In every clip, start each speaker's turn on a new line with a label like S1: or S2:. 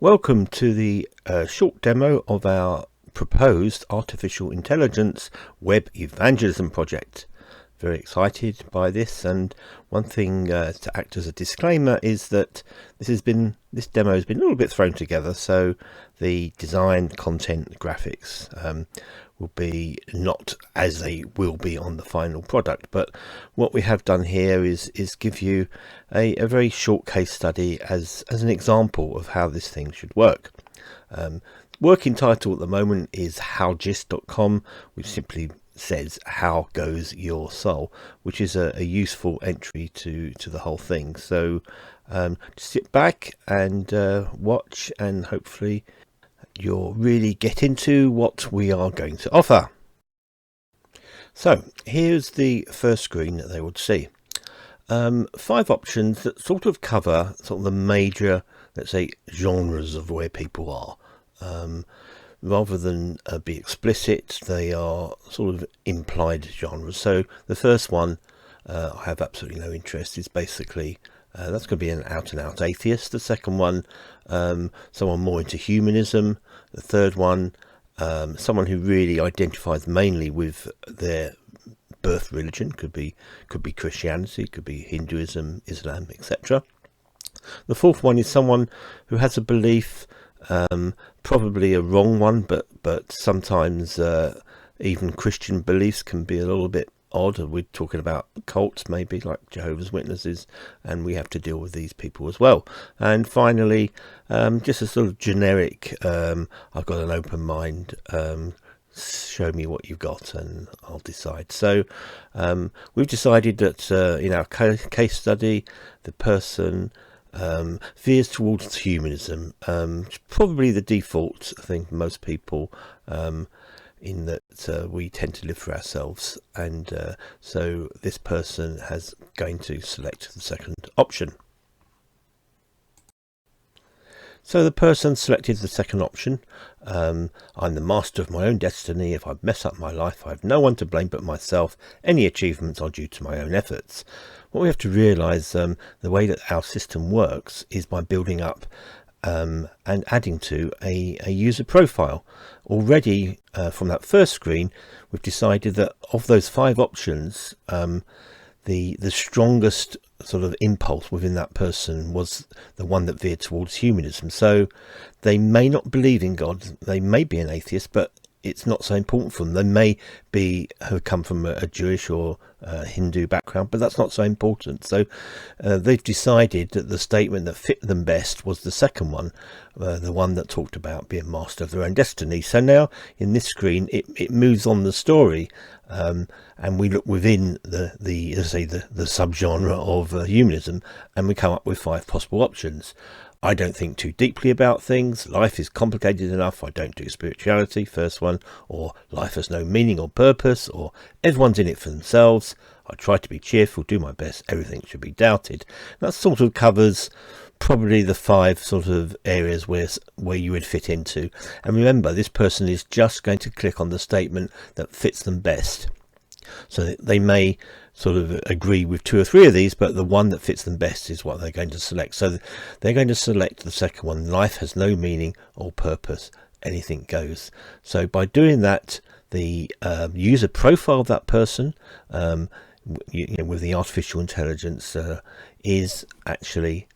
S1: Welcome to the short demo of our proposed artificial intelligence web evangelism project. Very excited by this, and one thing to act as a disclaimer is that this demo has been a little bit thrown together, so the design, content, graphics will be not as they will be on the final product. But what we have done here is give you a very short case study as an example of how this thing should work. Working title at the moment is howgist.com, which simply says how goes your soul, which is a useful entry to the whole thing. So just sit back and watch, and hopefully you'll really get into what we are going to offer. So here's the first screen that they would see. 5 options that sort of cover the major, let's say, genres of where people are. Rather than be explicit, they are sort of implied genres. So the first one, I have absolutely no interest, is basically that's going to be an out-and-out atheist. The second one, someone more into humanism. The third one, someone who really identifies mainly with their birth religion. Could be Christianity, could be Hinduism, Islam, etc. The fourth one is someone who has a belief, probably a wrong one, but sometimes even Christian beliefs can be a little bit odd. We're talking about cults, maybe like Jehovah's Witnesses, and we have to deal with these people as well. And finally, just a sort of generic, I've got an open mind, show me what you've got and I'll decide. So we've decided that in our case study, the person veers towards humanism. Probably the default thing for most people, in that we tend to live for ourselves, and so this person has going to select the second option. So the person selected the second option. I'm the master of my own destiny. If I mess up my life, I have no one to blame but myself. Any achievements are due to my own efforts. What we have to realise, the way that our system works is by building up and adding to a user profile. Already from that first screen, we've decided that of those 5 options, the strongest sort of impulse within that person was the one that veered towards humanism. So they may not believe in God, they may be an atheist, but it's not so important for them. They may have come from a Jewish or Hindu background, but that's not so important. So they've decided that the statement that fit them best was the second one, the one that talked about being master of their own destiny. So now in this screen, it moves on the story, and we look within the subgenre of humanism, and we come up with 5 possible options. I don't think too deeply about things. Life is complicated enough. I don't do spirituality, first one. Or life has no meaning or purpose. Or everyone's in it for themselves. I try to be cheerful, do my best. Everything should be doubted. That sort of covers probably the 5 sort of areas where you would fit into. And remember, this person is just going to click on the statement that fits them best. So they may sort of agree with 2 or 3 of these, but the one that fits them best is what they're going to select. So they're going to select the second one. Life has no meaning or purpose. Anything goes. So by doing that, the user profile of that person, with the artificial intelligence, is actually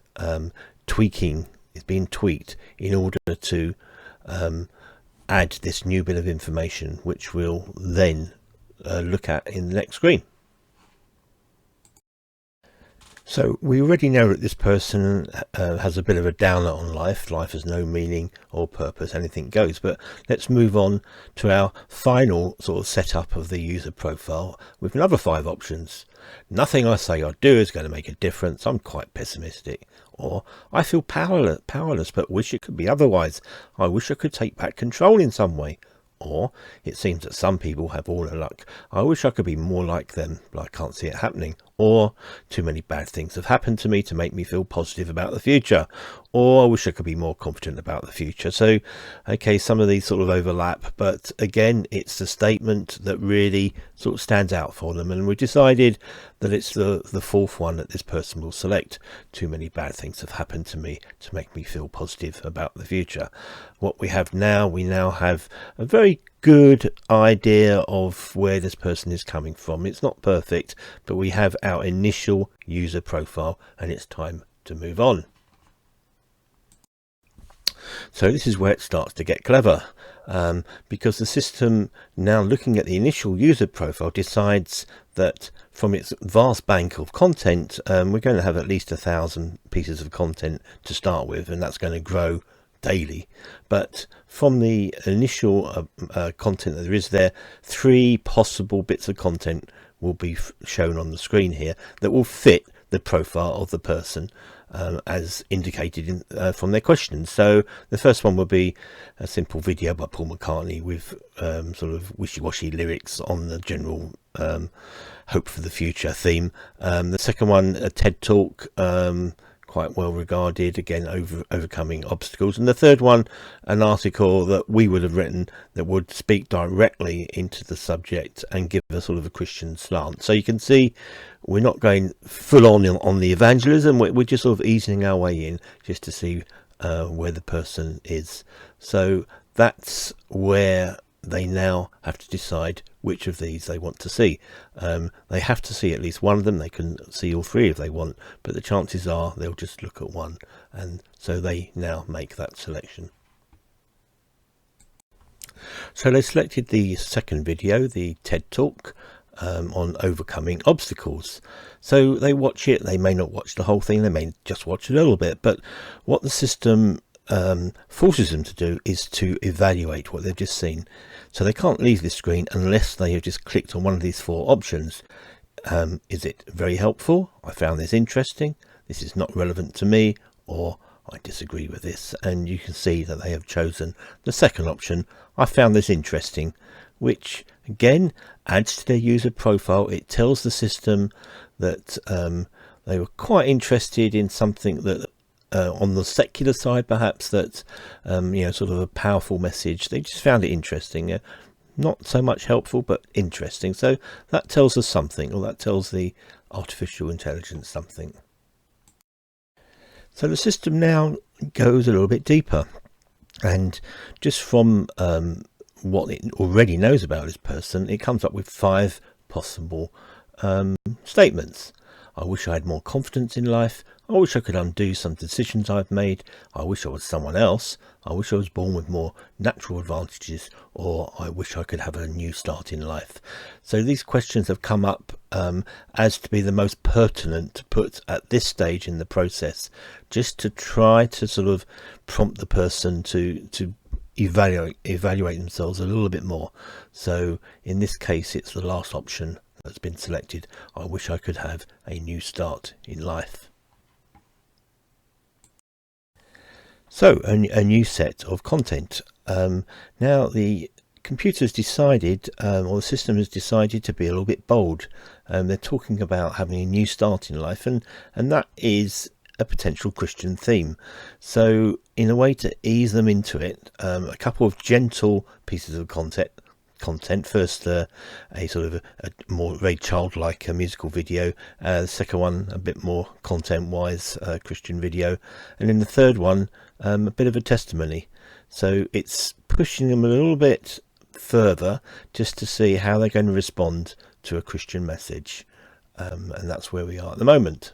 S1: being tweaked in order to add this new bit of information, which we'll then look at in the next screen. So we already know that this person has a bit of a downer on life. Life has no meaning or purpose. Anything goes. But let's move on to our final sort of setup of the user profile with another 5 options. Nothing I say or do is going to make a difference. I'm quite pessimistic. Or I feel powerless but wish it could be otherwise. I wish I could take back control in some way. Or it seems that some people have all the luck. I wish I could be more like them, but I can't see it happening. Or too many bad things have happened to me to make me feel positive about the future. Or I wish I could be more confident about the future. So, okay, some of these sort of overlap, but again, it's the statement that really sort of stands out for them. And we decided that it's the fourth one that this person will select. Too many bad things have happened to me to make me feel positive about the future. What we have now, we now have a very good idea of where this person is coming from. It's not perfect, but we have our initial user profile, and it's time to move on. So this is where it starts to get clever, because the system, now looking at the initial user profile, decides that from its vast bank of content, we're going to have at least 1,000 pieces of content to start with, and that's going to grow daily. But from the initial content that there is there, 3 possible bits of content will be shown on the screen here that will fit the profile of the person as indicated from their questions. So the first one will be a simple video by Paul McCartney with sort of wishy-washy lyrics on the general hope for the future theme. The second one, a TED talk, quite well regarded, again, overcoming obstacles. And the third one, an article that we would have written that would speak directly into the subject and give a sort of a Christian slant. So you can see we're not going full on the evangelism, we're just sort of easing our way in just to see where the person is. So that's where they now have to decide which of these they want to see. They have to see at least one of them. They can see all 3 if they want, but the chances are they'll just look at one, and so they now make that selection. So they selected the second video, the TED talk on overcoming obstacles. So they watch it. They may not watch the whole thing, they may just watch a little bit, but what the system forces them to do is to evaluate what they've just seen. So they can't leave this screen unless they have just clicked on one of these 4 options. Is it very helpful? I found this interesting. This is not relevant to me, or I disagree with this. And you can see that they have chosen the second option. I found this interesting, which again adds to their user profile. It tells the system that they were quite interested in something that on the secular side, perhaps, that sort of a powerful message. They just found it interesting, not so much helpful, but interesting. So that tells us something, or that tells the artificial intelligence something. So the system now goes a little bit deeper, and just from what it already knows about this person, it comes up with 5 possible statements. I wish I had more confidence in life. I wish I could undo some decisions I've made. I wish I was someone else. I wish I was born with more natural advantages, or I wish I could have a new start in life. So these questions have come up as to be the most pertinent to put at this stage in the process, just to try to sort of prompt the person to evaluate themselves a little bit more. So in this case, it's the last option that's been selected. I wish I could have a new start in life. So a new set of content. Now the computer's decided, or the system has decided, to be a little bit bold. They're talking about having a new start in life, and that is a potential Christian theme. So in a way to ease them into it, a couple of gentle pieces of content. First, a sort of a more very childlike musical video. The second one, a bit more content-wise, Christian video, and then the third one, a bit of a testimony. So it's pushing them a little bit further just to see how they're going to respond to a Christian message, and that's where we are at the moment.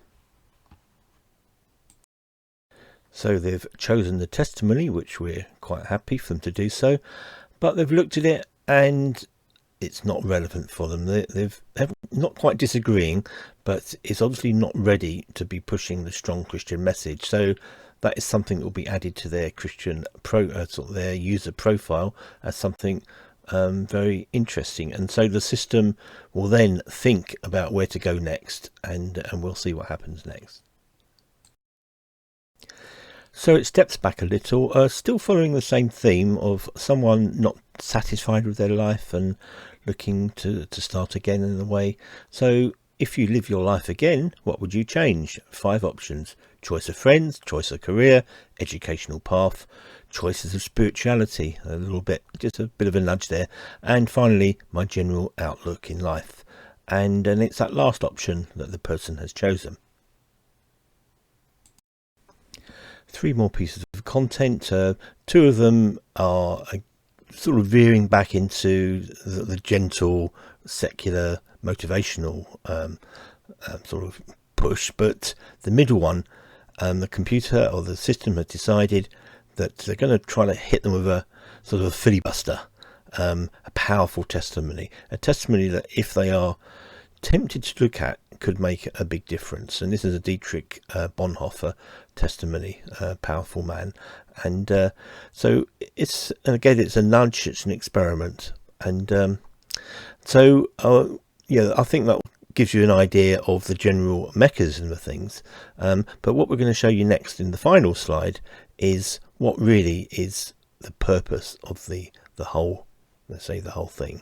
S1: So they've chosen the testimony, which we're quite happy for them to do so, but they've looked at it and it's not relevant for them. They're not quite disagreeing, but it's obviously not ready to be pushing the strong Christian message. So that is something that will be added to their Christian their user profile as something very interesting. And so the system will then think about where to go next, and we'll see what happens next. So it steps back a little, still following the same theme of someone not satisfied with their life and looking to start again in a way. So if you live your life again, what would you change? 5 options: choice of friends, choice of career, educational path, choices of spirituality, a little bit, just a bit of a nudge there, and finally my general outlook in life. And it's that last option that the person has chosen. 3 more pieces of content. 2 of them are sort of veering back into the gentle, secular, motivational sort of push, but the middle one, the computer or the system has decided that they're going to try to hit them with a sort of a filibuster, a powerful testimony, a testimony that if they are tempted to look at could make a big difference. And this is a Dietrich Bonhoeffer testimony, a powerful man. And so it's a nudge, it's an experiment. And I think that gives you an idea of the general mechanism of things. But what we're going to show you next in the final slide is what really is the purpose of the whole, let's say, the whole thing.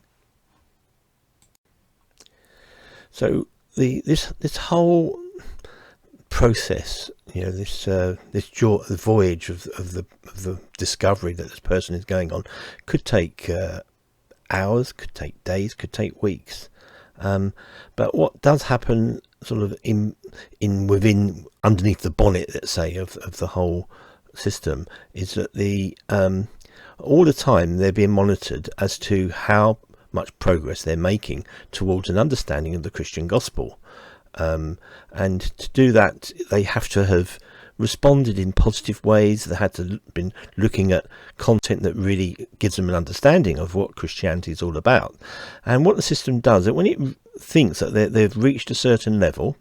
S1: So this whole process, the voyage of the discovery that this person is going on, could take hours, could take days, could take weeks. But what does happen, sort of within underneath the bonnet, let's say, of the whole system, is that all the time they're being monitored as to how much progress they're making towards an understanding of the Christian gospel. And to do that, they have to have responded in positive ways. They had to been looking at content that really gives them an understanding of what Christianity is all about. And what the system does, that when it thinks that they've reached a certain level,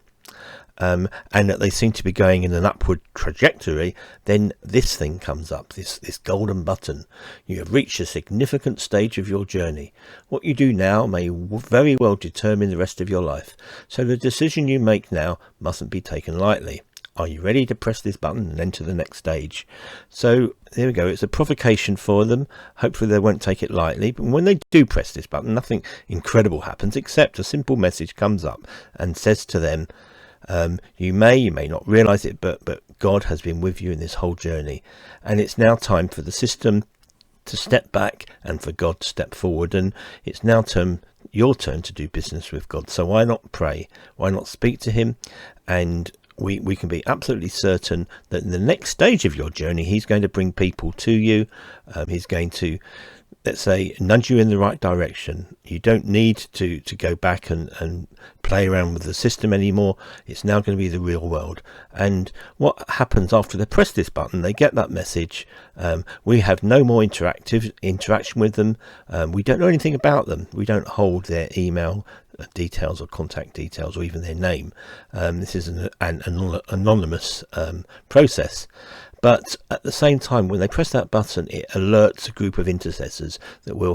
S1: and that they seem to be going in an upward trajectory, then this thing comes up, this golden button. You have reached a significant stage of your journey. What you do now may very well determine the rest of your life. So the decision you make now mustn't be taken lightly. Are you ready to press this button and enter the next stage? So there we go. It's a provocation for them. Hopefully they won't take it lightly. But when they do press this button, nothing incredible happens, except a simple message comes up and says to them, you may not realize it, but God has been with you in this whole journey, and it's now time for the system to step back and for God to step forward, and it's now your turn to do business with God. So why not pray? Why not speak to him? And we can be absolutely certain that in the next stage of your journey, he's going to bring people to you. He's going to, let's say, nudge you in the right direction. You don't need to go back and play around with the system anymore. It's now going to be the real world. And what happens after they press this button, they get that message. We have no more interaction with them. We don't know anything about them. We don't hold their email details or contact details or even their name. This is an anonymous process. But at the same time, when they press that button, it alerts a group of intercessors that will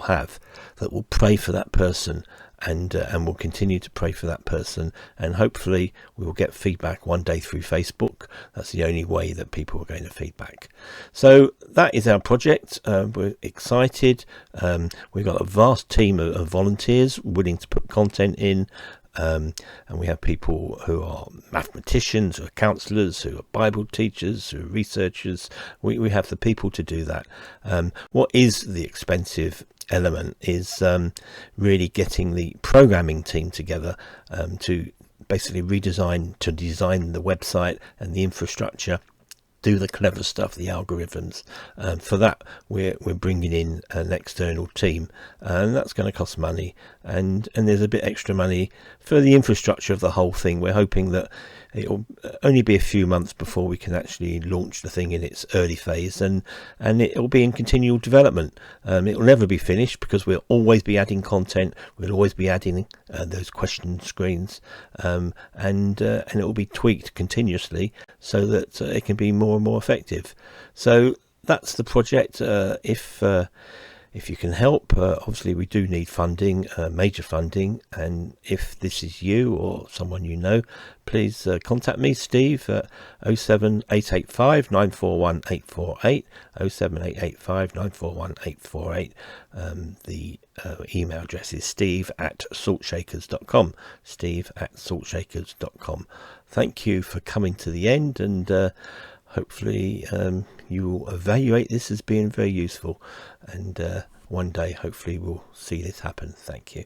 S1: pray for that person, and will continue to pray for that person. And hopefully we will get feedback one day through Facebook. That's the only way that people are going to feedback. So that is our project. We're excited. We've got a vast team of volunteers willing to put content in. And we have people who are mathematicians, who are counsellors, who are Bible teachers, who are researchers. We have the people to do that. What is the expensive element is really getting the programming team together to basically design the website and the infrastructure, do the clever stuff, the algorithms. For that, we're bringing in an external team, and that's going to cost money. And there's a bit extra money for the infrastructure of the whole thing. We're hoping that it'll only be a few months before we can actually launch the thing in its early phase, and it'll be in continual development. It'll never be finished because we'll always be adding content. We'll always be adding those question screens, and it will be tweaked continuously so that it can be more and more effective. So that's the project. If if you can help. Obviously we do need funding, major funding, and if this is you or someone you know, please contact me, Steve, at 07885 941 848, 07885 941 848. The email address is steve@saltshakers.com, steve@saltshakers.com. Thank you for coming to the end, and hopefully you will evaluate this as being very useful, and one day hopefully we'll see this happen. Thank you.